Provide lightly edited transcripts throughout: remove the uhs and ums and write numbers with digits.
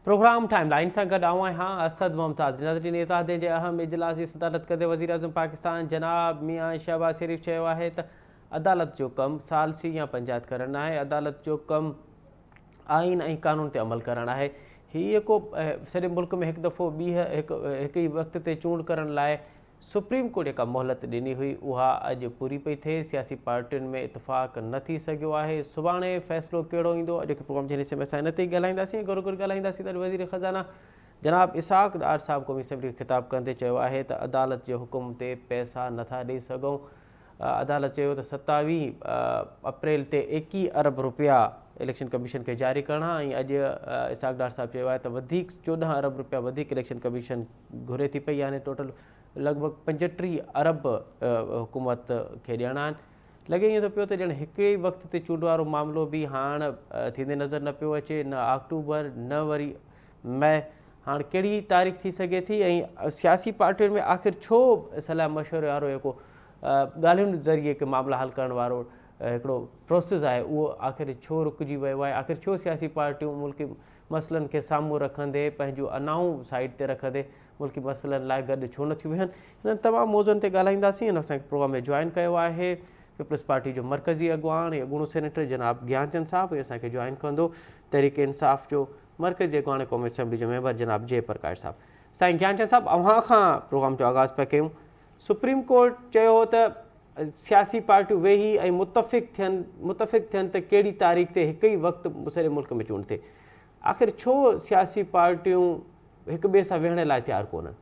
Programme timeline से गॾु आऊं आहियां असद मुमताज़। नज़रीन इत्तेहाद जे अहम इजलास जी सदारत कंदे वज़ीर आज़म पाकिस्तान जनाब मियां शहबाज शरीफ़ चयो आहे त अदालत जो कमु सालसी या पंचायत करणु आहे। अदालत जो कमु आइन ऐं कानून ते अमल करणु आहे। हीअ को सॼे मुल्क में हिकु दफ़ो हिकु ई वक़्त ते चूंड करण लाइ सुप्रीम कोर्ट जेका मोहलत ॾिनी हुई उहा अॼु पूरी पई थिए। सियासी पार्टियुनि में इतफ़ाक़ न थी सघियो आहे। सुभाणे फ़ैसिलो कहिड़ो ईंदो अॼु प्रोग्राम जे हिसे में असां इन ते ई ॻाल्हाईंदासीं। गॾो गॾु ॻाल्हाईंदासीं त वज़ीर ख़ज़ाना जनाब इसहाक़ डार साहिबु क़ौमी असैम्बली खे ख़िताबु कंदे चयो आहे त अदालत जे हुकुम ते पैसा नथा ॾेई सघूं। अदालत चयो त 27 अप्रैल ते 21 अरब रुपया इलेक्शन कमीशन खे जारी करणा ऐं अॼु इसहाक़ डार साहिबु चयो आहे त वधीक 14 अरब रुपया वधीक इलेक्शन कमीशन घुरे थी पई। यानी टोटल लॻभॻि 35 अरब हुकूमत खे ॾियणा आहिनि। लॻे ईअं थो पियो त ॼण हिकु ई वक़्त ते चूंड वारो मामिलो बि हाणे थींदे नज़र न पियो अचे, न अक्टूबर न वरी मई। हाणे कहिड़ी तारीख़ थी सघे थी ऐं सियासी पार्टियुनि में आख़िर छो सलाह मशवरे वारो जेको ॻाल्हियुनि ज़रिए हिकु मामला हल करण वारो हिकिड़ो प्रोसेस आहे उहो आख़िर छो रुकिजी वियो आहे? आख़िर छो सियासी पार्टियूं मुल्की मसइलनि खे साम्हूं रखंदे पंहिंजूं अनाऊं साइड ते रखंदे मुल्की मसइलनि लाइ गॾु छो नथियूं वेहनि? हिननि तमामु मौज़ुअनि ते ॻाल्हाईंदासीं। हिन असांखे प्रोग्राम में जॉइन कयो आहे पीपल्स पार्टी जो मरकज़ी अॻवान ऐं अॻूणो सेनेटर जनाब ज्ञानचंद साहिबु। ऐं असांखे जॉइन कंदो तहरीक इंसाफ़ जो मरकज़ी अॻवान क़ौमी असैम्बली जो मेंबर जनाब जय प्रकाश साहिबु। साईं ज्ञानचंद साहिबु, अव्हां खां प्रोग्राम जो आगाज़ पिया कयूं। सुप्रीम कोर्ट चयो त सियासी पार्टियूं वेही ऐं मुतफ़िक़ थियनि त कहिड़ी तारीख़ ते हिकु ई वक़्तु सॼे मुल्क में चूंड थिए। आख़िर छो सियासी पार्टियूं हिक ॿिए सां वेहण लाइ तयारु कोन्हनि?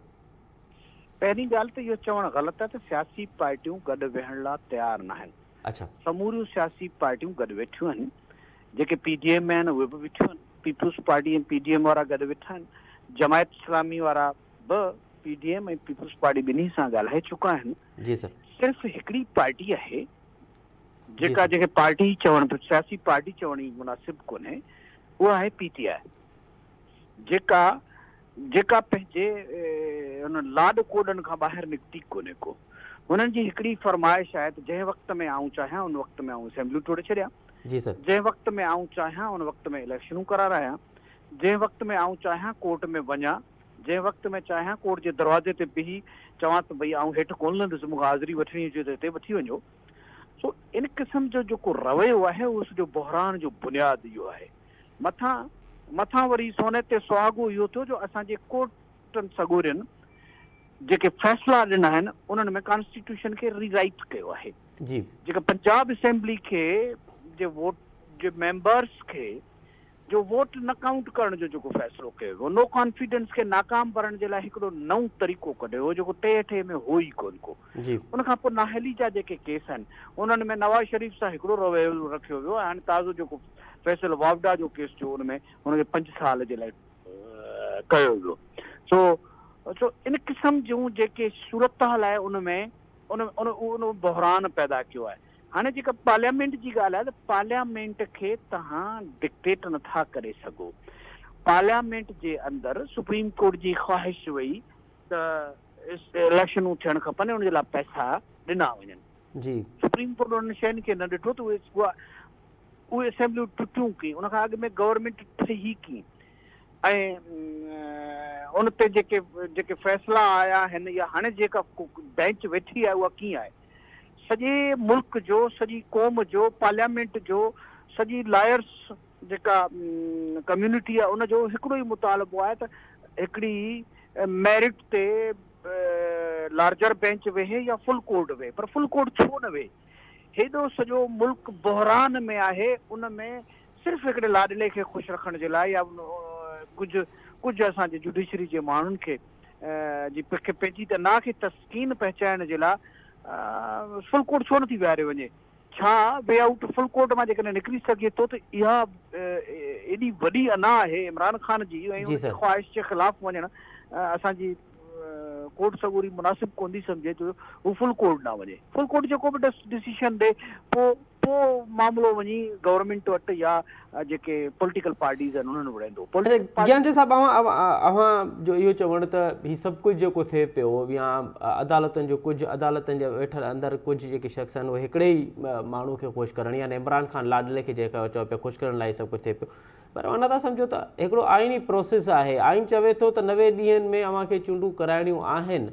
पहिरीं ॻाल्हि त इहो चवणु ग़लति आहे त सियासी पार्टियूं गॾु वेहण लाइ तयारु न आहिनि। अच्छा, समूरियूं सियासी पार्टियूं गॾु वेठियूं आहिनि। जेके PDM आहिनि उहे बि वेठियूं आहिनि। पीपुल्स पार्टी ऐं PDM वारा गॾु वेठा आहिनि। जमायत इस्लामी वारा बि PDM ऐं पीपुल्स पार्टी ॿिन्ही सां ॻाल्हाए चुका आहिनि। जी सर। सिर्फ़ु हिकिड़ी पार्टी आहे जेके पार्टी चवणु सियासी पार्टी चवण ई मुनासिबु कोन्हे, उहा आहे PTI, जेका पंहिंजे हुन लाॾ कोॾनि खां ॿाहिरि निकिती कोन्हे को। हुननि जी हिकिड़ी फरमाइश आहे त जंहिं वक़्त में आऊं चाहियां उन वक़्त में आऊं असेंबलियूं तोड़े छॾियां। जी सर। जंहिं वक़्त में आऊं चाहियां उन वक़्त में इलेक्शनूं करारायां। जंहिं वक़्त में आऊं चाहियां कोर्ट में वञा। जंहिं वक़्त में चाहियां कोर्ट जे दरवाज़े ते बीही चवां त भई आऊं हेठि कोन लहंदुसि, मूंखे हाज़िरी वठणी हुजे त हिते वठी वञो। सो इन क़िस्म जो जेको रवैयो आहे उसजो बहरान जो बुनियादु इहो आहे। मथां वरी सोने ते सुहागो इहो थियो जो असांजे कोर्टनि सॻोरियुनि जेके फ़ैसिला ॾिना आहिनि उन्हनि में कॉन्स्टिट्यूशन खे रीराइट कयो आहे। जी। जेका पंजाब असेंबली खे जे वोट जे मेंबर्स खे जो वोट न काउंट करण जो जेको फ़ैसिलो कयो वियो, नो कॉन्फिडेंस खे नाकाम करण जे लाइ हिकिड़ो नओं तरीक़ो कढियो हो जेको 83 में हो ई कोन को। उन खां पोइ नाहेली जा जेके केस आहिनि उन्हनि में नवाज़ शरीफ़ सां हिकिड़ो रवैयो रखियो वियो। हाणे ताज़ो जेको फैसल वावडा जो केस जो हुनमें हुनखे 5 साल जे लाइ कयो वियो। सो इन क़िस्म जूं जेके सूरत हाल आहे उन बहरान पैदा कयो आहे। हाणे जेका पार्लियामेंट जी ॻाल्हि आहे त पार्लियामेंट खे तव्हां डिक्टेट नथा करे सघो। पार्लियामेंट जे अंदरि सुप्रीम कोर्ट जी ख़्वाहिश हुई त इलेक्शनूं थियणु खपनि, उनजे लाइ पैसा ॾिना वञनि। जी। सुप्रीम कोर्ट उन्हनि शयुनि खे न ॾिठो त उहे असेंबलियूं टुटियूं कई। उनखां अॻु में गवर्नमेंट ठही की ऐं उन ते जेके फ़ैसिला आया आहिनि या हाणे जेका बेंच वेठी आहे उहा कीअं आहे? सॼे मुल्क जो, सॼी क़ौम जो, पार्लियामेंट जो, सॼी लायर्स जेका कम्यूनिटी आहे उनजो हिकिड़ो ई मुतालबो आहे त हिकिड़ी मेरिट ते लार्जर बेंच वेहे या फुल कोर्ट वेहे। पर फुल कोर्ट छो न वेहे? हेॾो सॼो मुल्क बहरान में आहे। उन में सिर्फ़ु हिकिड़े लाडले खे ख़ुशि रखण जे लाइ या कुझु असांजे जुडिशरी जे माण्हुनि खे पंहिंजी तनाह खे तस्कीन पहुचाइण जे लाइ फुल कोर्ट छो नथी विहारे वञे? छा वे आउट फुल कोर्ट मां जेकॾहिं निकिरी सघे थो त इहा एॾी वॾी अना आहे इमरान खान जी ऐं उनजी ख़्वाहिश जे ख़िलाफ़ु वञणु असांजी कोर्ट सॻोरी मुनासिबु कोन थी सम्झे जो हू फुल कोर्ट न वञे। फुल कोर्ट जेको बि डिसीशन ॾे पोइ मामिलो वञी गवर्नमेंट वटि या जेके पॉलिटिकल पार्टीज़ आहिनि उन्हनि वटि वेंदो। ज्ञानचंद साहिबु, अव्हां जो इहो चवणु त हीउ सभु कुझु जेको थिए पियो या अदालतुनि जे वेठल अंदरि कुझु जेके शख़्स आहिनि उहे हिकिड़े ई माण्हू खे ख़ुशि करणु यानी इमरान खान लाडले खे जेका चओ पिया ख़ुशि करण लाइ सभु कुझु थिए पियो। पर अञा था सम्झो त हिकिड़ो आइनी प्रोसेस आहे, आइन चवे थो त 90 ॾींहंनि में अव्हांखे चूंडूं कराइणियूं आहिनि,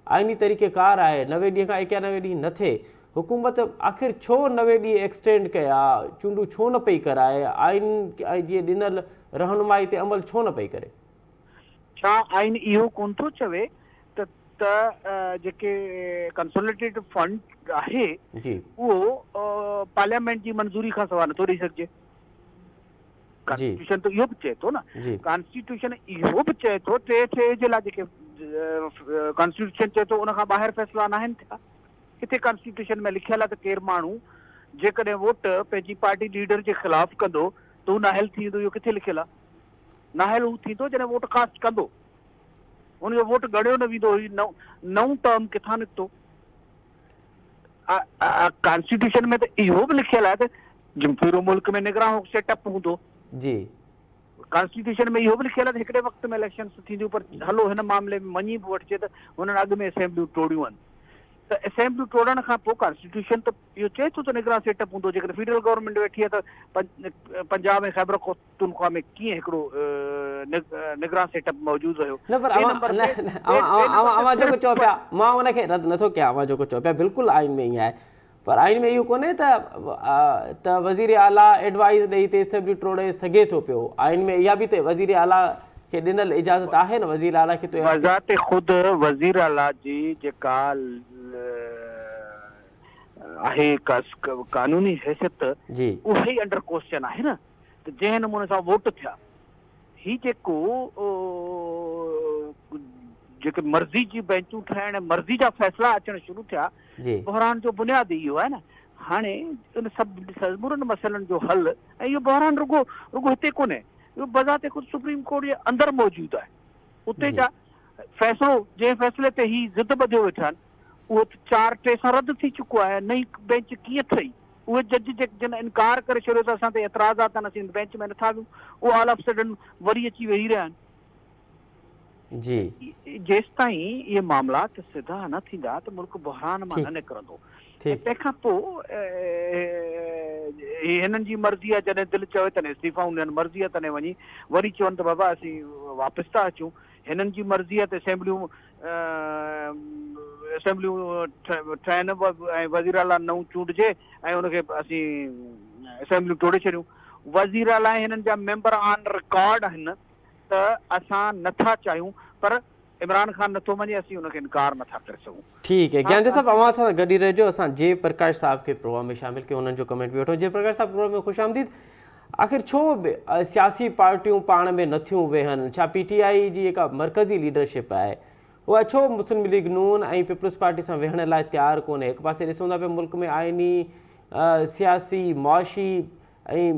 आइनी तरीक़ेकार आहे, 90 ॾींहं खां 91 ॾींहं न थिए, हुकूमत आख़िर छो 90 ॾींहं एक्सटेंड कया, चूंडूं छो न पई कराए, आइन जीअं ॾिनल रहनुमाई ते अमल छो न पई करे? छा आइन इहो कोन थो चवे त जेके कंसोलिडेटेड फंड आहे उहो पार्लियामेंट जी मंज़ूरी खां सवाइ नथो ॾेई सघिजे। कॉन्स्टिट्यूशन तो इहो बि चए थो न, कॉन्स्टिट्यूशन इहो बि चए थो टे जे लाइ जेके कॉन्स्टिट्यूशन चए थो उन खां ॿाहिरि फ़ैसिला न आहिनि थिया। किथे कॉन्स्टिट्यूशन में लिखियल आहे त केरु माण्हू जेकॾहिं वोट पंहिंजी पार्टी लीडर जे ख़िलाफ़ कंदो त हू नाहिल थी वेंदो? इहो किथे लिखियल आहे? नाहिल हू थींदो जॾहिं वोट कास्ट कंदो, उनजो वोट ॻणियो न वेंदो। नओं टर्म किथां निकितो? कॉन्स्टिट्यूशन में त इहो बि लिखियल आहे त पूरो मुल्क में निगरान सेटअप हूंदो। जी, कॉन्स्टिट्यूशन में इहो बि लिखियल आहे त हिकिड़े वक़्त में इलेक्शन्स थींदियूं, पर हलो हिन मामले में मञी बि वठिजे त हुननि अॻु में असेंबलियूं टोड़ियूं आहिनि, त असेंबलियूं टोड़ण खां पोइ कॉन्स्टिट्यूशन त इहो चए थो त निगरान सेटअप हूंदो। जेकॾहिं फेडरल गवर्नमेंट वेठी आहे त पंजाब ऐं खैबर पख्तूनख्वा में कीअं हिकिड़ो निगरान सेटअप मौजूदु रहियो? न पर अवां जेको चओ पिया, मां उनखे रद्द नथो कयां, अवां जेको चओ पिया बिल्कुलु आइन में ई आहे, पर आइन में इहो कोन्हे त वज़ीर आला एडवाइस ॾेई ते असेंबली टोड़े सघे थो पियो। आइन में इहा बि त वज़ीर आला खे ॾिनल इजाज़त आहे न, वज़ीर आला खे तो वज़ाते ख़ुदि वज़ीर आला जी जेका आहे कानूनी हैसियत जी उहे ई अंडर क्वेश्चन आहे न। त जंहिं नमूने सां वोट थिया, ही जेको जेके मर्ज़ी जी बेंचूं ठाहिण, मर्ज़ी जा फ़ैसिला अचणु शुरू थिया, बहरान जो बुनियाद इहो आहे न। हाणे इन सभु समूरनि मसइलनि जो हल, ऐं इहो बहरान रुगो हिते कोन्हे, इहो बज़ाते ख़ुदि सुप्रीम कोर्ट जे अंदरि मौजूदु आहे। उते जा फ़ैसिलो, जंहिं फ़ैसिले ते ही ज़िद ॿधियो वेठा आहिनि, उहो 4-3 सां रद्द थी चुको आहे। नई बेंच कीअं ठही? उहे जज जिन इनकार करे छॾियो त असां ते एतिराज़ात आहिनि, असीं बेंच में नथा वियूं, उहो ऑल ऑफ सडन वरी अची वेही रहिया आहिनि। जी, जेसि ताईं इहे मामलात सिधा न थींदा त मुल्क बहरान मां न निकिरंदो। तंहिंखां पोइ हिननि जी मर्ज़ी आहे, जॾहिं दिलि चवे तॾहिं इस्तीफ़ा ॾियनि, मर्ज़ी आहे तॾहिं वञी वरी चवनि त बाबा असीं वापसि था अचूं। हिननि जी मर्ज़ी आहे त असेंबलियूं ठहनि ऐं वज़ीर आला नऊं चूंडिजे ऐं उनखे असीं असेंबलियूं टोड़े छॾियूं। वज़ीर आला हिननि जा मेंबर ऑन रिकॉर्ड आहिनि त असां नथा चाहियूं, पर इमरान खान नथो मञे, असीं उनखे इनकार नथा करे सघूं। ठीकु है, ज्ञान साहब अवां सां गॾु रहिजो, असां जय प्रकाश साहब खे प्रोग्राम में शामिल कयो, उन्हनि जो कमेंट बि वठो। जय प्रकाश साहब, प्रोग्राम में ख़ुशि आमदीद। आख़िर छो सियासी पार्टियूं पाण में नथियूं वेहनि? छा PTI जी जेका मरकज़ी लीडरशिप आहे उहा छो मुस्लिम लीग नून ऐं पीपल्स पार्टी सां वेहण लाइ तयारु कोन्हे? हिकु पासे ॾिसूं था पिया मुल्क में आइनी, सियासी, मुआशी ऐं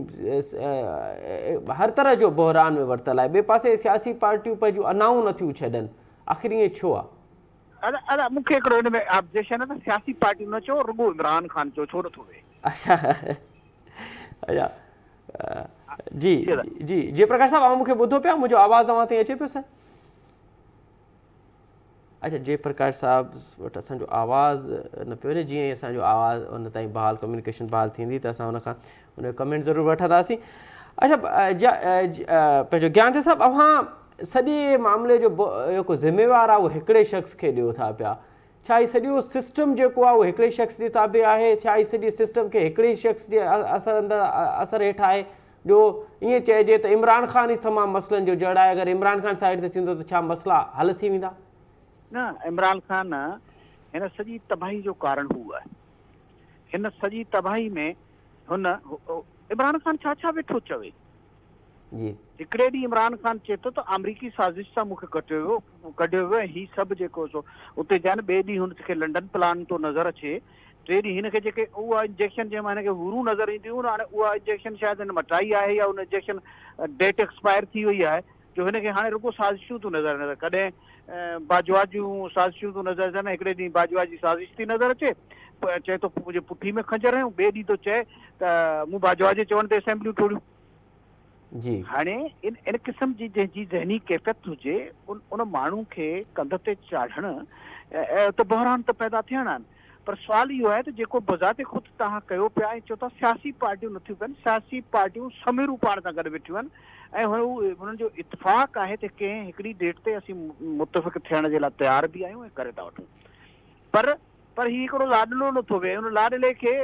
हर तरह जो बहरान में वरितल आहे, ॿिए पासे सियासी पार्टियूं पंहिंजूं अनाऊं नथियूं छॾनि, आख़िर ईअं छो आहे? अदा मूंखे हिकिड़ो हिन में ऑब्जेक्शन आहे त सियासी पार्टियूं न चओ, रुगो इमरान खान चओ, छो नथो वेहे? अच्छा अच्छा, जी जी जय प्रकाश साहब, अवां मूंखे ॿुधो पिया? मुंहिंजो आवाज़ु अवां ताईं अचे पियो सर? अच्छा, जय प्रकाश साहब वटि असांजो आवाज़ु न पियो वञे। जीअं ई असांजो आवाज़ु उन ताईं बहाल, कम्युनिकेशन बहाल थींदी त असां हुनखां उनजो कमेंट ज़रूरु वठंदासीं। अच्छा, पंहिंजो ज्ञान साहब, अव्हां सॼे मामले जो जेको ज़िम्मेवारु आहे उहो हिकिड़े शख़्स खे ॾियो था पिया। छा ही सॼो सिस्टम जेको आहे उहो हिकिड़े शख़्स जे ताबे आहे? छा ही सॼे सिस्टम खे हिकिड़े शख़्स जे असर हेठि आहे? जो ईअं चइजे त इमरान खान ई तमामु मसइलनि जो जड़ आहे, अगरि इमरान खान साइड ते थींदो त छा मसइला हल थी वेंदा? न, इमरान खान हिन सॼी तबाही जो कारण हू आहे। हिन सॼी तबाही में हुन इमरान खान छा वेठो चवे? जी, हिकिड़े ॾींहुं इमरान खान चए थो त अमरीकी साज़िश सां मूंखे कढियो वियो, ही सभु जेको सो उते जा न। ॿिए ॾींहुं हुनखे लंडन प्लान थो नज़र अचे। टे ॾींहुं हिनखे जेके उहा इंजेक्शन जंहिंमां हिनखे हुरूं नज़र ईंदियूं, हाणे उहा इंजेक्शन शायदि हिन मटाई आहे या उन इंजेक्शन डेट एक्सपायर थी वई आहे, जो हिनखे हाणे रुगो साज़िशूं थो नज़र अचे। कॾहिं बाजवा जूं साज़िशूं थो नज़र अचनि, हिकिड़े ॾींहुं बाजवा जी साज़िश थी नज़र अचे, चए थो मुंहिंजे पुठी में खंजर हयूं, ॿिए ॾींहुं थो चए त मूं बाजवा जे चवण ते असेंबलियूं टोड़ियूं। जी, हाणे इन क़िस्म जी जंहिंजी ज़हनी कैफ़ियत हुजे, उन माण्हू खे कंध ते चाढ़ण त बहरान त पैदा थियणा आहिनि। पर सवाल इहो आहे त जेको बज़ाते ख़ुदि तव्हां कयो पिया ऐं चओ था सियासी पार्टियूं नथियूं कनि, सियासी पार्टियूं समीरूं पाण सां गॾु वेठियूं आहिनि ऐं हुननि जो इतफ़ाक़ आहे त कंहिं हिकिड़ी डेट ते असीं मुतफ़िक़ थियण जे लाइ तयार बि आहियूं ऐं करे था वठूं। पर हीउ हिकिड़ो लाॾलो नथो विहे, हुन लाॾले खे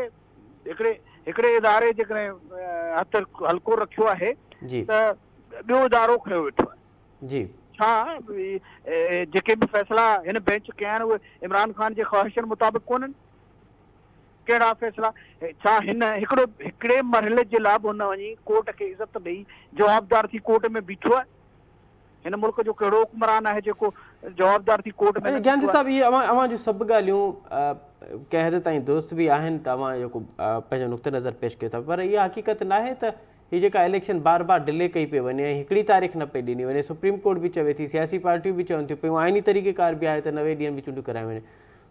हिकिड़े इदारे जेकॾहिं हथ हल्को रखियो आहे जी त ॿियो इदारो खयो वेठो आहे। जी छा जेके बि फ़ैसिला हिन बेंच कया आहिनि उहे इमरान ख़ान जे ख़्वाहिशनि मुताबिक़ कोन्हनि? कहिड़ा फ़ैसिला? छा हिकिड़े मरहले जे लाइ बि हुन वञी कोर्ट खे इज़त ॾेई जवाबदार थी कोर्ट में बीठो आहे? हिन मुल्क जो कहिड़ो हुक्मरान आहे जेको जवाबदार थी कोर्ट में? ज्ञान साहब, ये अवां जो सब ॻाल्हियूं कंहिं हद ताईं दुरुस्त भी आहिनि त अवां जेको पंहिंजो नुक़्ते नज़र पेश कयो था, पर इहा हक़ीक़त न आहे त हीअ जेका इलेक्शन बार बार डिले कई पई वञे ऐं हिकिड़ी तारीख़ न पई ॾिनी वञे, सुप्रीम कोर्ट बि चवे थी, सियासी पार्टियूं बि चवनि थियूं पियूं, आइनी तरीक़ेकार बि आहे त 90 ॾींहंनि में चूंडियूं करायूं वञे,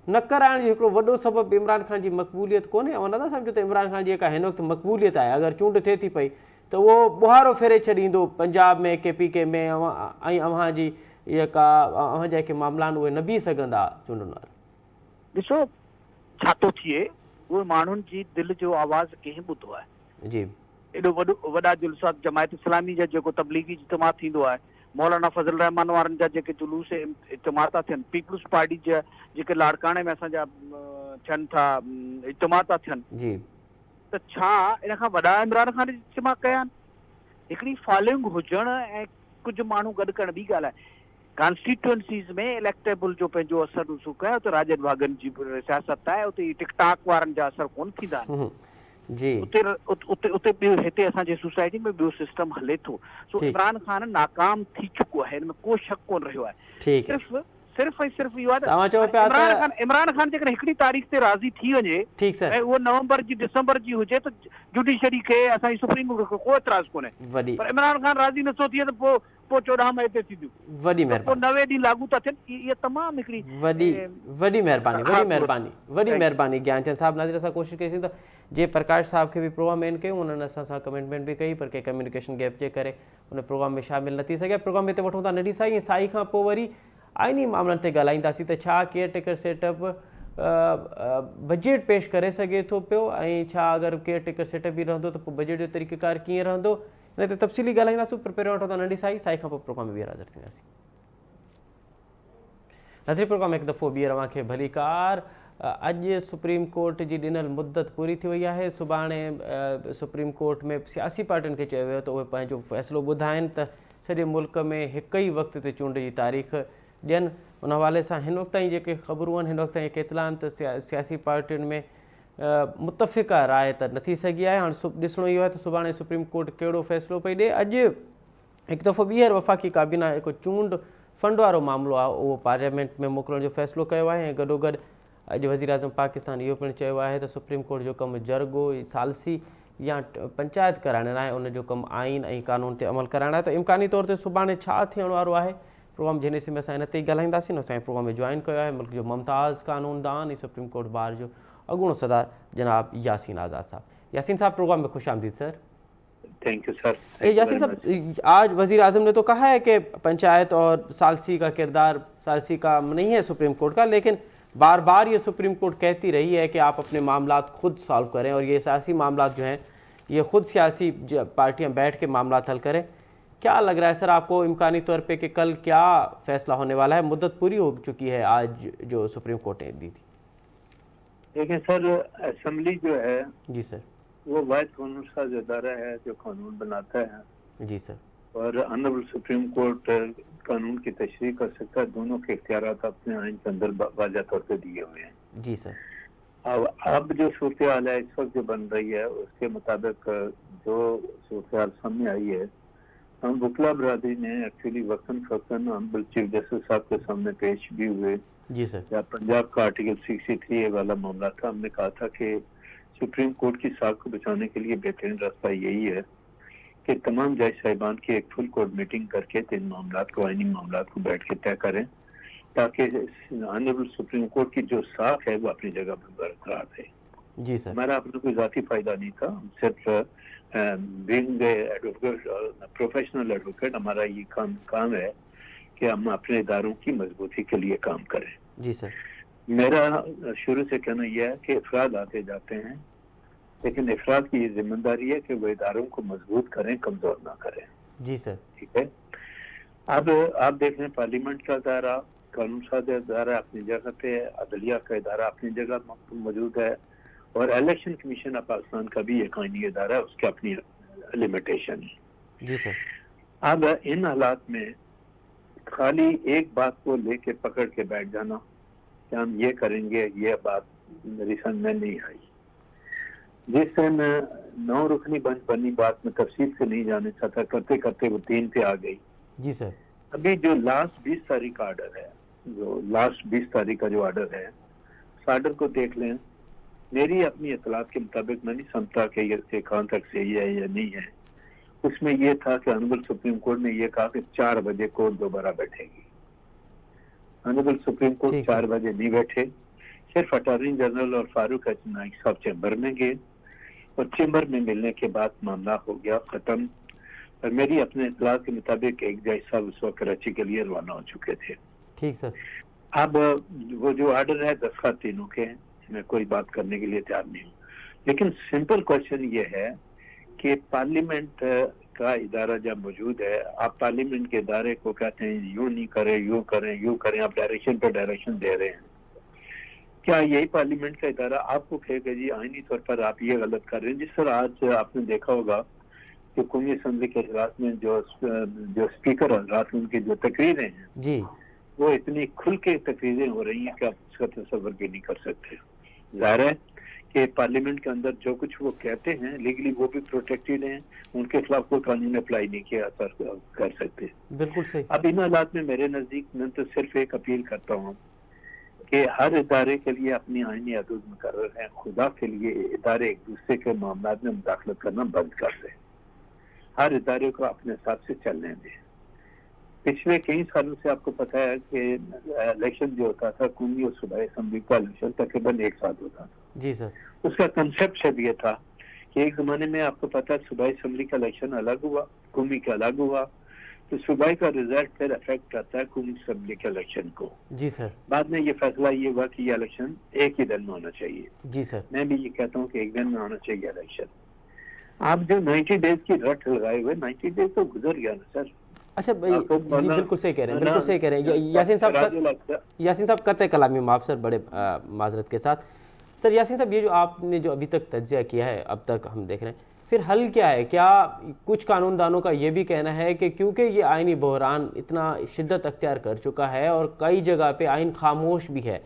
न कराइण जो हिकिड़ो वॾो सबबु इमरान ख़ान जी मक़बूलियत कोन्हे? ऐं नथा सम्झो त इमरान ख़ान जी जेका हिन वक़्तु मक़बूलियत आहे, अगरि चूंड थिए थी पई त उहो ॿुहारो फेरे छॾींदो पंजाब में KPK में, ऐं अव्हां जी जेका अव्हां जेके मामला आहिनि उहे न बीह सघंदा चूंडुनि वारा? ॾिसो छा थो थिए, उहे माण्हुनि जी दिलि जो आवाज़ कंहिं ॿुधो आहे? जी एॾो वॾा जुलूस जमायत इस्लामी जा जेको तबलीगी इज्तिमा थींदो आहे, मौलाना फज़ल रहमान वारनि जा जेके जुलूस इज्तिमा था थियनि, पीपुल्स पार्टी जा जेके लाड़काणे में असांजा थियनि था इज्तिमा था थियनि, जी त छा इन खां वॾा इमरान ख़ान जा इज्तिमा कया आहिनि? हिकिड़ी फॉलोइंग हुजण ऐं कुझु माण्हू गॾु करण ॿी ॻाल्हि आहे। कॉन्स्टिट्यूएंसीज़ में इलेक्टेबल जो पंहिंजो असरु रसूख़ आहे, उते राजन भागनि जी सियासत आहे, उते टिकटॉक वारनि जा असर कोन थींदा आहिनि। जी उते हिते असांजे सोसाइटी में ॿियो सिस्टम हले थो। सो इमरान ख़ान नाकाम थी चुको आहे, हिन में को शक कोन रहियो आहे। ठीकु आहे, सिर्फ़ु ऐं सिर्फ़ु इहो आहे तव्हां चओ पिया त इमरान ख़ान जेकॾहिं हिकिड़ी तारीख़ ते राज़ी थी वञे ठीकु सर, ऐं उहो नवंबर जी दिसंबर जी हुजे त जुडिशरी खे असांजी सुप्रीम कोर्ट खे को एतिराज़ कोन्हे। वॾी पर इमरान ख़ान राज़ी नथो थिए त पोइ 14 में हिते थींदियूं, वॾी पोइ महिरबानी, 90 ॾींहं लागू था थियनि। इहा तमामु हिकिड़ी वॾी महिरबानी ज्ञानचंद साहब। नाज़रीन, असां कोशिशि कईसीं त जे प्रकाश साहब खे बि प्रोग्राम में कयूं, उन्हनि असां सां कमिटमेंट बि कई, पर कंहिं कम्युनिकेशन गैप जे करे उन प्रोग्राम में शामिल न थी सघिया। प्रोग्राम में हिते वठूं था नंढी साई, ऐं साई खां पोइ वरी आइनी मामलनि ते ॻाल्हाईंदासीं त छा केयर टेकर सेटअप बजट पेश करे सघे थो पियो, ऐं छा अगरि केयर टेकर सेटअप बि रहंदो त पोइ बजट जो तरीक़ेकार कीअं रहंदो, हिन ते तफ़सीली ॻाल्हाईंदासीं। पर पहिरियों वठूं था नंढी साई खां पोइ प्रोग्राम में ॿीहर हाज़िर थींदासीं। नज़री प्रोग्राम हिकु दफ़ो ॿीहर अव्हांखे भली कार। अॼु सुप्रीम कोर्ट जी ॾिनल मुद्दत पूरी थी वई आहे। सुभाणे सुप्रीम कोर्ट में सियासी पार्टियुनि खे चयो वियो त उहे पंहिंजो फ़ैसिलो ॿुधाइनि त सॼे मुल्क में हिकु ई वक़्त ते चूंड जी तारीख़ ॾियनि। उन हवाले सां हिन वक़्त ताईं जेके ख़बरूं आहिनि, हिन वक़्त ताईं केतिरा आहिनि त सियासी पार्टियुनि में मुतफ़िक़ा राय त न थी सघी आहे। हाणे ॾिसणो इहो आहे त सुभाणे सुप्रीम कोर्ट कहिड़ो फ़ैसिलो पई ॾिए। अॼु हिकु दफ़ो ॿीहर वफ़ाक़ी काबीना हिकु चूंड फंड वारो मामिलो आहे उहो पार्लियामेंट में मोकिलण जो फ़ैसिलो कयो आहे। ऐं गॾोगॾु अॼु वज़ीर आज़म पाकिस्तान इहो पिणु चयो आहे त सुप्रीम कोर्ट जो कमु जरगो सालसी या पंचायत कराइण आहे, उनजो कमु आइन ऐं कानून ते अमल कराइण आहे। त इम्कानी तौर ते सुभाणे छा थियण वारो आहे, प्रोग्राम जे हिसे में असां हिन ते ई ॻाल्हाईंदासीं। असांजे प्रोग्राम में जॉइन कयो आहे मुल्क जो मुमताज़ कानूनदान ऐं सुप्रीम कोर्ट बार जो अॻूणो सदार जनाब यासीन आज़ाद साहब। यासीन साहब, प्रोग्राम में खुश आमदीद sir. Thank you sir. Yasin साहब, आज वज़ीर आज़म ने तो कहा है कि पंचायत और सालसी का किरदार सालसी का नहीं है सुप्रीम कोर्ट का, लेकिन बार बार ये सुप्रीम कोर्ट कहती रही है कि आप अपने मामलात खुद सॉल्व करें और ये सियासी मामलात जो हैं ये खुद सियासी पार्टियां बैठ के मामलात हल करें। क्या लग रहा है सर आपको इम्कानी तौर पे कि कल क्या फैसला होने वाला है? मुद्दत पूरी हो चुकी है आज जो सुप्रीम कोर्ट ने दी थी। देखिए सर, असेंबली जो है जी सर, वो वाहिद कानून साज इदारा है जो कानून बनाता है। जी सर। और ऑनरेबल सुप्रीम कोर्ट कानून की तशरीह कर सकता है। दोनों के इख्तियारात अपने आइन के अंदर वाज़ह तौर पर दिए हुए हैं। जी सर। अब जो सूरत हाल है इस वक्त जो बन रही है उसके मुताबिक जो सूरत हाल सामने आई है, हम वकला बरादरी ने एक्चुअली वक्तन फक्तन ऑनरेबल चीफ जस्टिस साहब के सामने पेश भी हुए। जी सर। या पंजाब का आर्टिकल 63 वाला मामला था, हमने कहा था कि सुप्रीम कोर्ट की साख को बचाने के लिए बेहतरीन रास्ता यही है कि तमाम जज साहिबान की एक फुल कोर्ट मीटिंग करके इन मामलात को, आइनी मामलात को बैठ के तय करें, ताकि ऑनरेबल सुप्रीम कोर्ट की जो साख है वो अपनी जगह पर बरकरार रहे। जी सर। हमारा अपना कोई जाती फायदा नहीं था, सिर्फ बीइंग एडवोकेट, प्रोफेशनल एडवोकेट, हमारा ये काम है कि हम अपने इदारों की मजबूती के लिए काम करें। जी सर। मेरा शुरू से कहना यह है कि अफराद आते जाते हैं, लेकिन अफराद की ये जिम्मेदारी है कि वो इदारों को मजबूत करें, कमजोर ना करें। जी सर। ठीक है। अब आप देख लें, पार्लियामेंट का इदारा, कानून साज इदारा अपनी जगह पे है, अदलिया का इदारा अपनी जगह मौजूद है, और इलेक्शन कमीशन ऑफ पाकिस्तान का भी एक आईनी इदारा है, उसकी अपनी लिमिटेशन है। जी सर। अब इन हालात में खाली एक बात को लेके पकड़ के बैठ जाना कि हम ये करेंगे, ये बात मेरी समझ में नहीं आई। जिस दिन 9 रुकनी बंद बनी बात में तफसील से नहीं जाने चाहता, करते करते वो 3 पे आ गई। जी सर। अभी जो लास्ट 20 तारीख का ऑर्डर है, जो लास्ट 20 तारीख का जो ऑर्डर है, उस ऑर्डर को देख लें। मेरी अपनी इतलात के मुताबिक मैं नहीं समझता कि ये कहाँ तक सही है या नहीं है। उसमें यह था कि ऑनरेबल सुप्रीम कोर्ट ने यह कहा कि 4 बजे कोर्ट दोबारा बैठेगी। ऑनरेबल सुप्रीम कोर्ट 4 बजे नहीं बैठे, सिर्फ अटॉर्नी जनरल और फारूक नाइक साहब चैम्बर में गए, और चैम्बर में मिलने के बाद मामला हो गया खत्म। और मेरी अपने इतलात के मुताबिक एक जज साहब उस वक्त कराची के लिए रवाना हो चुके थे। ठीक सर। अब वो जो ऑर्डर है दस्तखत तीनों के हैं, मैं कोई बात करने के लिए तैयार नहीं हूँ, लेकिन सिंपल क्वेश्चन ये है कि पार्लियामेंट का इदारा जब मौजूद है, आप पार्लियामेंट के इदारे को कहते हैं यूं नहीं करें, यूं करें, यूं करें, आप डायरेक्शन पे डायरेक्शन दे रहे हैं। क्या यही पार्लियामेंट का इदारा आपको कहेगा जी आईनी तौर पर आप ये गलत कर रहे हैं? जिस तरह आज आपने देखा होगा कि कौमी असम्बली के इजलास में जो स्पीकर हजरात उनकी जो तकरीरें हैं जी, वो इतनी खुल के तकरीरें हो रही हैं कि आप उसका तस्वर भी नहीं कर सकते। जाहिर है कि पार्लियामेंट के अंदर जो कुछ वो कहते हैं लीगली वो भी प्रोटेक्टेड हैं, उनके खिलाफ कोई कानून अप्लाई नहीं किया कर सकते। बिल्कुल सही। अब इन हालात में मेरे नजदीक मैं तो सिर्फ एक अपील करता हूँ कि हर इदारे के लिए अपनी आईनी हदूद मुकर्रर है। खुदा के लिए इदारे एक दूसरे के मामला में मुदाखलत करना बंद कर दें, हर इदारे को अपने हिसाब से चलने दें। पिछले कई सालों से आपको पता है कि इलेक्शन जो होता था कौमी और सूबाई असम्बली का इलेक्शन तकरीबन एक साथ होता था। जी सर। उसका कंसेप्ट शायद ये था कि एक जमाने में आपको पता है सूबाई असम्बली का इलेक्शन अलग हुआ, कौमी का अलग हुआ, तो सूबाई का रिजल्ट फिर अफेक्ट करता है कौमी असम्बली के इलेक्शन को। जी सर। बाद में ये फैसला ये हुआ कि ये इलेक्शन एक ही दिन में होना चाहिए। जी सर। मैं भी ये कहता हूँ कि एक दिन में होना चाहिए इलेक्शन। आप जो 90 डेज की रट लगाए हुए, 90 डेज तो गुजर गया ना सर। अच्छा भाई, जी बिल्कुल सही कह रहे हैं, बिल्कुल सही कह रहे हैं यासीन साहब कतई कलामी माफ सर, बड़े माजरत के साथ। सर यासीन साहब, ये जो आपने जो अभी तक तज्जिया किया है, अब तक हम देख रहे हैं, फिर हल क्या है? क्या कुछ कानूनदानों का ये भी कहना है कि क्योंकि ये आइनी बहरान इतना शिद्दत अख्तियार कर चुका है और कई जगह पे आइन खामोश भी है,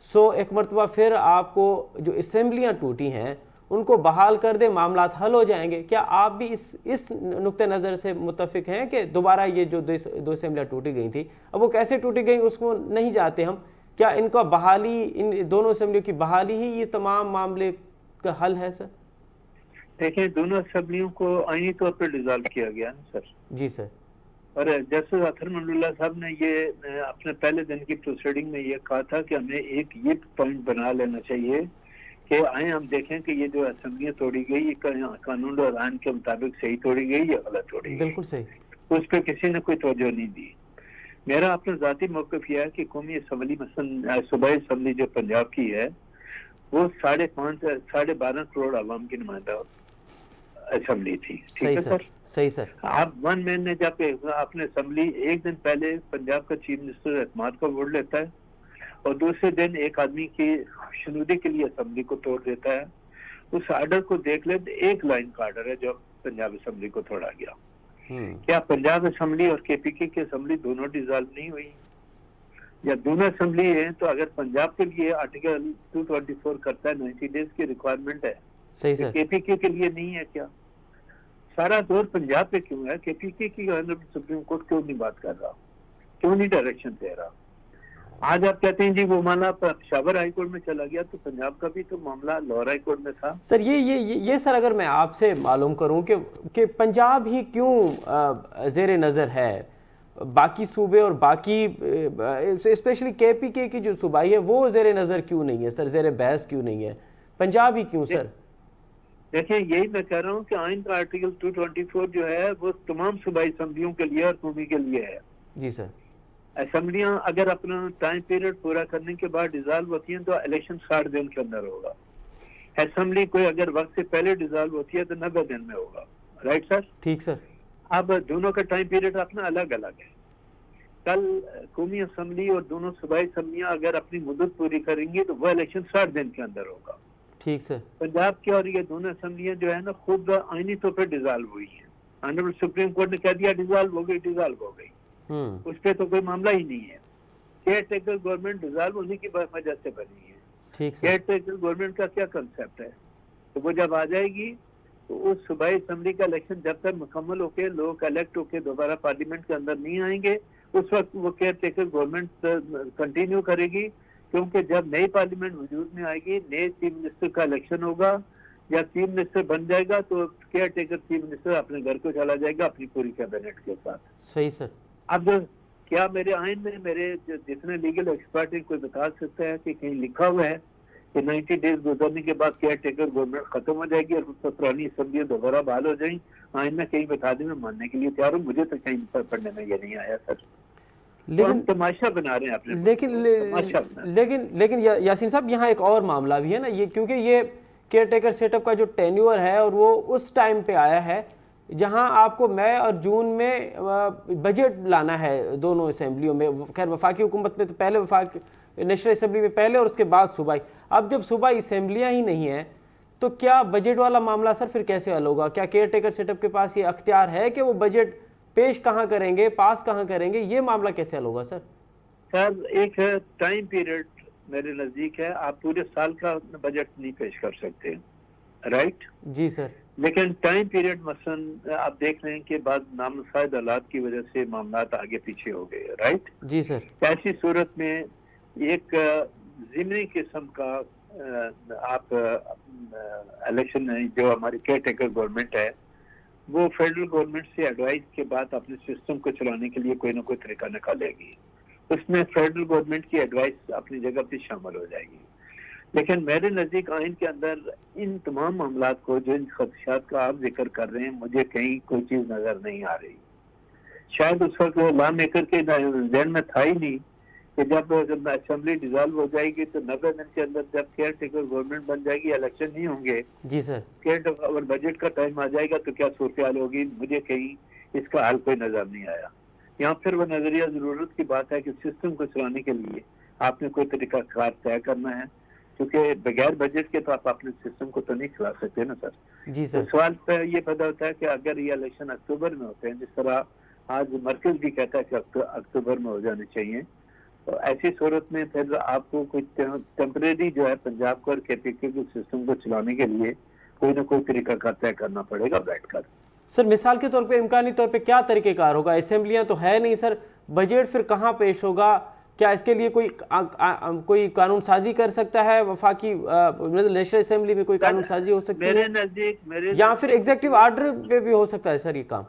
सो एक मरतबा फिर आपको जो असम्बलियाँ टूटी हैं उनको बहाल कर दे, मामलात हल हो जाएंगे? क्या आप भी इस नुक्ते नज़र से मुत्तफिक हैं कि दोबारा ये जो दो असम्बलियाँ टूटी गई थी, अब वो कैसे टूटी गई उसको नहीं जाते हम, क्या इनका बहाली, इन दोनों असम्बलियों की बहाली ही ये तमाम मामले का हल है? सर देखिए, दोनों असम्बलियों को आईनी तौर पर डिसॉल्व किया गया ना सर। जी सर। और जस्टिस अतहर मंडुल्लाह साहब ने ये अपने पहले दिन की प्रोसीडिंग में ये कहा था कि हमें एक ये पॉइंट बना लेना चाहिए कि आए हम देखें कि ये जो असेंबलियां तोड़ी गई ये कानून और आइन के मुताबिक सही तोड़ी गई या गलत तोड़ी गई। बिल्कुल सही। उस पर किसी ने कोई तवज्जो नहीं दी। मेरा अपना जाती मौक़िफ़ यह है कि कौमी असम्बली मसलन सूबाई असम्बली जो पंजाब की है वो 12.5 करोड़ आवाम की नुमाइंदा असेंबली थी। ठीक है सर, सही सर। आप वन मैन ने जब अपने असेंबली एक दिन पहले पंजाब का चीफ मिनिस्टर एतमाद का वोट लेता है और दूसरे दिन एक आदमी की खुशनुदी के लिए असेंबली को तोड़ देता है, उस ऑर्डर को देख ले, एक लाइन का ऑर्डर है जो पंजाब असेंबली को तोड़ा गया। क्या पंजाब असेंबली और केपीके की असेंबली दोनों डिसॉल्व नहीं हुई? या दोनों असेंबली है तो अगर पंजाब के लिए आर्टिकल 224 करता है 90 डेज की रिक्वायरमेंट है, सही सर, केपीके के लिए नहीं है क्या? सारा जोर पंजाब पे क्यों है? केपीके की सुप्रीम कोर्ट क्यों नहीं बात कर रहा, क्यों नहीं डायरेक्शन दे रहा? आज आप कहते हैं जी वो मामला पेशावर हाई कोर्ट में चला गया, तो पंजाब का भी तो मामला लाहौर हाई कोर्ट में था। सर ये सर अगर मैं आपसे मालूम करूं कि पंजाब ही क्यों ज़ेरे नज़र है, बाकी सूबे और बाकी स्पेशली केपीके की जो सूबाई है वो ज़ेरे नज़र क्यों नहीं है सर, ज़ेरे बहस क्यों नहीं है, पंजाब ही क्यों सर? देखिए, यही मैं कह रहा हूँ कि आइन का आर्टिकल 224 जो है वो तमाम सूबाई असम्बलियों के लिए और कौमी के लिए है। जी सर। असेंबलियां अगर अपना टाइम पीरियड पूरा करने के बाद डिजॉल्व होती हैं तो इलेक्शन 60 दिन के अंदर होगा। असेंबली कोई अगर वक्त से पहले डिजॉल्व होती है तो 90 दिन में होगा। Right sir? ठीक सर। अब दोनों का टाइम पीरियड अपना अलग अलग है। कल कौमी असेंबली और दोनों सूबाई असेंबलियां अगर अपनी मुद्दत पूरी करेंगी तो वह इलेक्शन 60 दिन के अंदर होगा। ठीक सर। पंजाब की और ये दोनों असेंबलियां जो है ना खुद आईनी तौर पर डिजॉल्व हुई है। ऑनरेबल सुप्रीम कोर्ट ने कह दिया डिजॉल्व हो गई, डिजॉल्व हो गई, उस पर तो कोई मामला ही नहीं है। केयर टेकर गवर्नमेंट डिजॉल्व होने की वजह से बनी है। ठीक केयर सर। टेकर गवर्नमेंट का क्या कंसेप्ट है? तो वो जब आ जाएगी तो उस सूबाई असेंबली का इलेक्शन जब तक मुकम्मल होके लोग इलेक्ट होके दोबारा पार्लियामेंट के अंदर नहीं आएंगे उस वक्त वो केयर टेकर गवर्नमेंट कंटिन्यू करेगी, क्योंकि जब नई पार्लियामेंट वजूद में आएगी, नए चीफ मिनिस्टर का इलेक्शन होगा या चीफ मिनिस्टर बन जाएगा तो केयर टेकर चीफ मिनिस्टर अपने घर को चला जाएगा अपनी पूरी कैबिनेट के साथ। सही सर। अब जो क्या मेरे आइन में मेरे जितने लीगल एक्सपर्ट हैं कोई बता सकता है कि कहीं लिखा हुआ है कि 90 डेज गुजरने के बाद केयर टेकर गवर्नमेंट खत्म हो जाएगी और उससे पुरानी असेंबली दोबारा बहाल हो जाएगी? आइन में कहीं बता दें, मैं मानने के लिए तैयार हूँ। मुझे तो कहीं पढ़ने में ये नहीं आया सर। लेकिन तमाशा बना रहे हैं अपने लेकिन यासीन साहब यहाँ एक और मामला भी है ना, ये क्योंकि ये केयर टेकर सेटअप का जो टेन्योर है और वो उस टाइम पे आया है जहां आपको मई और जून में बजट लाना है दोनों असेंबलियों में। खैर वफाकी हुकूमत में तो पहले नेशनल असेंबली में पहले और उसके बाद सूबाई। अब जब सूबाई असेंबलियां ही नहीं हैं तो क्या बजट वाला मामला सर फिर कैसे हल होगा? क्या केयर टेकर सेटअप के पास ये अख्तियार है कि वो बजट पेश कहाँ करेंगे, पास कहाँ करेंगे? ये मामला कैसे हल होगा सर? सर एक टाइम पीरियड मेरे नजदीक है, आप पूरे साल का बजट नहीं पेश कर सकते। राइट जी सर। लेकिन टाइम पीरियड मसलन आप देख रहे हैं कि बाद नामुसाइद हालात की वजह से मामला आगे पीछे हो गए। राइट जी सर। ऐसी सूरत में एक ज़िमनी किस्म का आप इलेक्शन जो हमारी केयर टेकर गवर्नमेंट है वो फेडरल गवर्नमेंट से एडवाइस के बाद अपने सिस्टम को चलाने के लिए कोई ना कोई तरीका निकालेगी। उसमें फेडरल गवर्नमेंट की एडवाइस अपनी जगह पे शामिल हो जाएगी। लेकिन मेरे नजदीक आइन के अंदर इन तमाम मामलात को जो इन खदशात का आप जिक्र कर रहे हैं मुझे कहीं कोई चीज नजर नहीं आ रही। शायद उस वक्त वो लॉ मेकर के जहन में था ही नहीं कि जब असेंबली डिजॉल्व हो जाएगी तो 90 दिन के अंदर जब केयर टेकर गवर्नमेंट बन जाएगी, इलेक्शन नहीं होंगे जी सर, केयर और बजट का टाइम आ जाएगा तो क्या सूरत हाल होगी, मुझे कहीं इसका हल कोई नजर नहीं आया। यहाँ फिर वो नजरिया जरूरत की बात है कि सिस्टम को चलाने के लिए आपने कोई तरीका कार तय करना है, क्योंकि बगैर बजट के तो आप अपने सिस्टम को तो नहीं चला सकते ना सर। जी सर। तो सवाल पे ये पैदा होता है कि अगर ये इलेक्शन अक्टूबर में होते हैं, जिस तरह आज मरकज भी कहता है कि अक्टूबर में हो जाने चाहिए, तो ऐसी सूरत में फिर आपको कोई टेम्परेरी जो है पंजाब को और केपीके के सिस्टम को चलाने के लिए कोई ना कोई तरीका कार तय करना पड़ेगा बैठकर। सर मिसाल के तौर पे, इम्कानी तौर पे क्या तरीकेकार होगा? असेंबलियां तो है नहीं सर, बजट फिर कहाँ पेश होगा? क्या इसके लिए कोई कानून साजी कर सकता है वफाकी नेशनल असेंबली में? कोई कानून साजी हो सकती है या फिर एग्जीक्यूटिव ऑर्डर पे भी हो सकता है सर ये काम?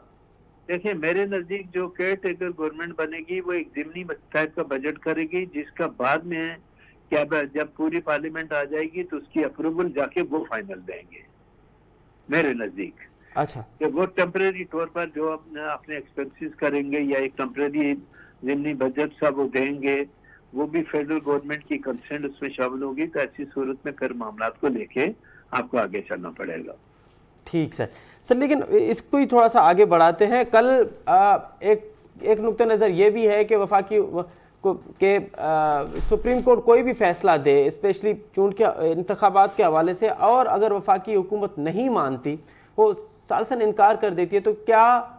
देखिए मेरे नजदीक जो केयर टेकर गवर्नमेंट बनेगी वो एक जिमनी टाइप का बजट करेगी, जिसका बाद में क्या जब पूरी पार्लियामेंट आ जाएगी तो उसकी अप्रूवल जाके वो फाइनल देंगे मेरे नजदीक। अच्छा, कि वो टेम्परेरी तौर पर जो अपने एक्सपेंसेस करेंगे या एक टेम्परेरी जिमनी बजट सा वो देंगे, वो भी फेडरल गवर्नमेंट की कंसेंट उसमें शामिल होगी। तो ऐसी सूरत में फिर मामला को लेके आपको आगे चलना पड़ेगा। ठीक सर। सर लेकिन इसको ही थोड़ा सा आगे बढ़ाते हैं। कल एक नुक्ता नज़र ये भी है कि वफाकी सुप्रीम कोर्ट कोई भी फैसला दे, स्पेशली चून के इंतखाबात के हवाले से, और अगर वफाकी हुकूमत नहीं मानती, वो सालसन इनकार कर देती है, तो क्या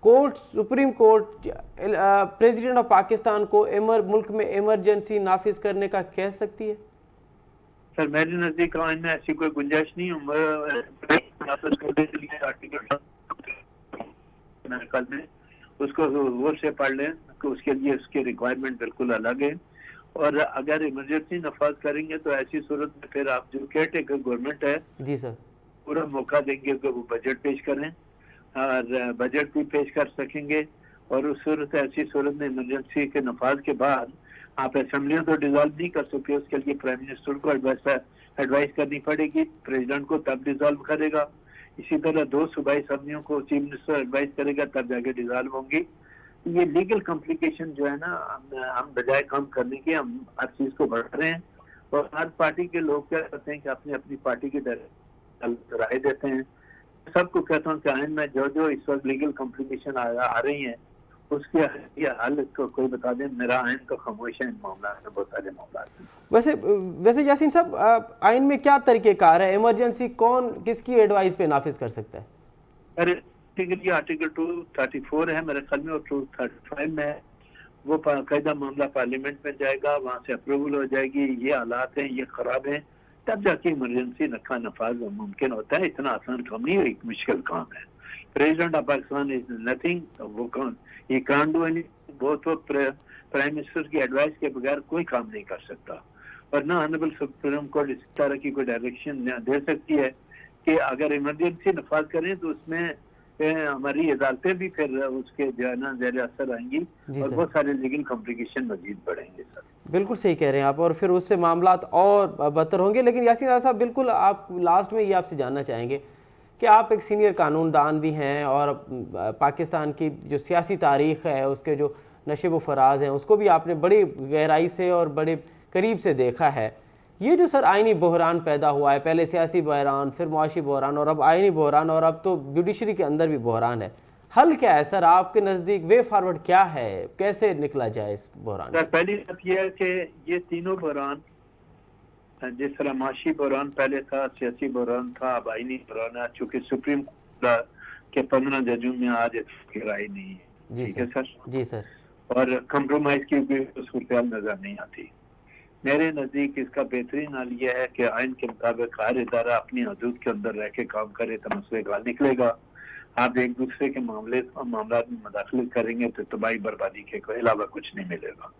court, supreme court president of Pakistan को मुल्क में इमरजेंसी नाफिज करने का कह सकती है? सर मेरे नजदीक आइन में ऐसी कोई गुंजाइश नहीं कल में उसको गौर से पढ़ लें कि उसके लिए उसकी रिक्वायरमेंट बिल्कुल अलग है। और अगर इमरजेंसी नफाज करेंगे तो ऐसी सूरत में फिर आप जो केयर टेकर गवर्नमेंट है जी सर, पूरा मौका देंगे कि वो बजट पेश करें और बजट भी पेश कर सकेंगे। और उस सूरत ऐसी सूरत में इमरजेंसी के नफाज के बाद आप असेंबलियां तो डिजॉल्व नहीं कर सकते, उसके लिए प्राइम मिनिस्टर को एडवाइस करनी पड़ेगी, प्रेसिडेंट को तब डिजॉल्व करेगा। इसी तरह 2 सूबाई असेंबलियों को चीफ मिनिस्टर एडवाइस करेगा तब जाके डिजॉल्व होंगी। ये लीगल कॉम्प्लिकेशन जो है ना, हम बजाय कम करने के हम हर चीज को बढ़ा रहे हैं। और हर पार्टी के लोग क्या करते हैं कि अपनी अपनी पार्टी की राय देते हैं। सबको कहता हूँ कि आइन में जो जो इस वक्त लीगल कॉम्प्लिकेशन आ रही हैं उसके ये हल को कोई बता दें। मेरा आइन तो खामोश है इन मामला में, बहुत सारे मामला हैं। वैसे यासीन साहब, आइन में क्या तरीक़ेकार है? इमरजेंसी कौन किसकी एडवाइस पे नाफिज कर सकता है? अरे आर्टिकल 234 है मेरे ख्याल में और 235 में है। वो बाकायदा मामला पार्लियामेंट में जाएगा, वहां से अप्रूवल हो जाएगी, ये हालात हैं, ये खराब हैं, तब जाके इमरजेंसी नफाज मुमकिन होता है। इतना आसान काम नहीं है, एक मुश्किल काम है। President of Pakistan is nothing, वो कौन ये कांट डू एनी, वो तो प्राइम मिनिस्टर की एडवाइस के बगैर कोई काम नहीं कर सकता। और ना ऑनरेबल सुप्रीम कोर्ट इस तरह की कोई डायरेक्शन दे सकती है कि अगर इमरजेंसी नफाज करें तो उसमें हमारी अदालतें भी फिर उसके जो है ना ज़ेर असर आएंगी और बहुत सारे लीगल कॉम्प्लिकेशन मजीद बढ़ेंगे सर। बिल्कुल सही कह रहे हैं आप, और फिर उससे मामला और बदतर होंगे। लेकिन यासीन आज़ाद साहब, बिल्कुल आप लास्ट में ये आपसे जानना चाहेंगे कि आप एक सीनियर कानूनदान भी हैं और पाकिस्तान की जो सियासी तारीख़ है उसके जो नशेब व फराज हैं उसको भी आपने बड़ी गहराई से और बड़े करीब से देखा है। ये जो सर आइनी बहरान पैदा हुआ है, पहले सियासी बहरान, फिर मुआशी बहरान और अब आइनी बहरान और अब तो जुडिशरी के अंदर भी बहरान है, हल क्या है सर आपके नज़दीक? वे फॉरवर्ड क्या है, कैसे निकला जाए इस बहरान से? पहली बात यह है कि ये तीनों बहरान, जिस तरह माशी बहरान पहले था, सियासी बहरान था, अब आइनी बहरान है। चूंकि सुप्रीम कोर्ट के 15 जजों में आज राय नहीं है, ठीक है सर? जी सर। और कंप्रोमाइज की भी सूरत नजर नहीं आती। मेरे नजदीक इसका बेहतरीन हल यह है कि आइन के मुताबिक हर इदारा अपनी हदूद के अंदर रह के काम करे तो मसले का निकलेगा। आप एक दूसरे के मामला में मदाखलत करेंगे तो तबाही बर्बादी के अलावा कुछ नहीं मिलेगा।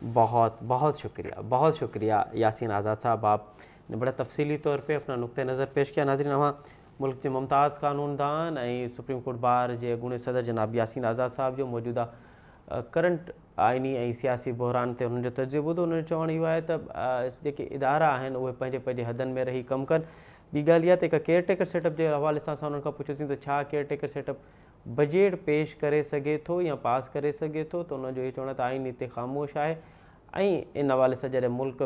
बहुत बहुत शुक्रिया यासीन आज़ाद साहब, आपने बड़ा तफसीली तौर पे अपना नुक्ते नज़र पेश किया। नाज़रीन, वहाँ मुल्क के मुमताज़ कानूनदान ऐं सुप्रीम कोर्ट बार जे अॻूणे सदर जनाब यासीन आज़ाद साहब जो मौजूदा करंट आइनी ऐं सियासी बहरान ते उन्हनि जो तजुर्बो ॿुधो। उन्हनि जो चवणु इहो आहे त जेके इदारा आहिनि उहे पंहिंजे पंहिंजे हदनि में रही कमु कनि। ॿी ॻाल्हि इहा त हिकु केयरटेकर सेटअप जे हवाले सां असां उन्हनि खां पुछियोसीं त छा केयरटेकर सेटअप बजट पेश करे सघे थो या पास करे सघे थो, त उन्हनि जो इहो चवणु आहे त आइन हिते ख़ामोश आहे। ऐं इन हवाले सां जॾहिं मुल्क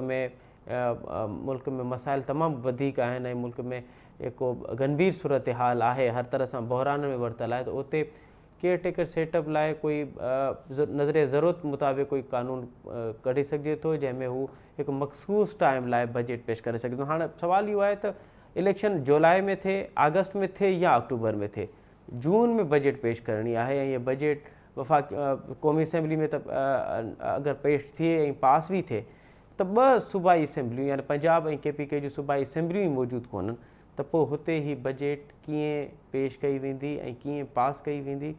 में मसाइल तमामु वधीक आहिनि ऐं मुल्क में हिकु गंभीर सूरत हाल आहे, हर तरह सां बहरान में वरितल आहे, त उते केयरटेकर सेटअप लाइ कोई नज़र ज़रूरत मुताबिक़ कोई कानून कढी सघिजे थो जंहिंमें हू हिकु मख़सूस टाइम लाइ बजट पेश करे सघे थो। हाणे सुवाल इहो आहे त इलेक्शन जुलाई में थिए, अगस्त में थिए या अक्टूबर में थिए, जून में बजट पेश करणी आहे ऐं ये बजट क़ौमी असैम्बली में त अगरि पेश थिए ऐं पास भी थिए त 2 सूबाई असैम्बलियूं यानी पंजाब ऐं KPK जूं सूबाई असैम्बलियूं मौजूदु कोन्हनि, त पोइ हुते ई बजट कीअं पेश कई वेंदी ऐं कीअं पास कई वेंदी,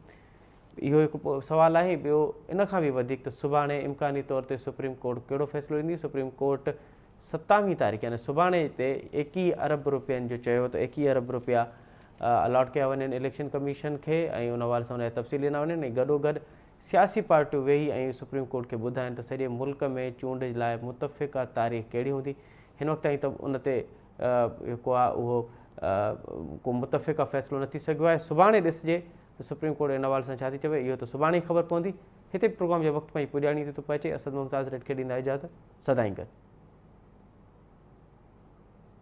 इहो हिकु सवाल आहे। ॿियो इन खां बि वधीक त सुभाणे इम्कानी तौर ते सुप्रीम कोर्ट कहिड़ो फ़ैसिलो ॾींदी? सुप्रीम कोर्ट 27 तारीख़ यानी सुभाणे ते 21 अरब रुपयनि जो चयो त 21 अरब रुपया अलॉट कया वञनि इलेक्शन कमीशन खे ऐं उन हवाले सां उन जा तफ़सील ॾिना वञनि ऐं गॾोगॾु सियासी पार्टियूं वेही ऐं सुप्रीम कोर्ट खे ॿुधाइनि त सॼे मुल्क में चूंड जे लाइ मुतफ़िक़ा तारीख़ कहिड़ी हूंदी। हिन वक़्त ताईं त उन ते जेको आहे उहो को मुतफ़िक़ा फ़ैसिलो न थी सघियो आहे। सुभाणे ॾिसजे त सुप्रीम कोर्ट इन हवाले सां छा थी चवे, इहो त सुभाणे ई ख़बर पवंदी। हिते प्रोग्राम जे वक़्तु में पुॼाणी थी थो पहुचे। असद मुमताज़ रेड खे ॾींदा इजाज़त। सदाईं गॾु।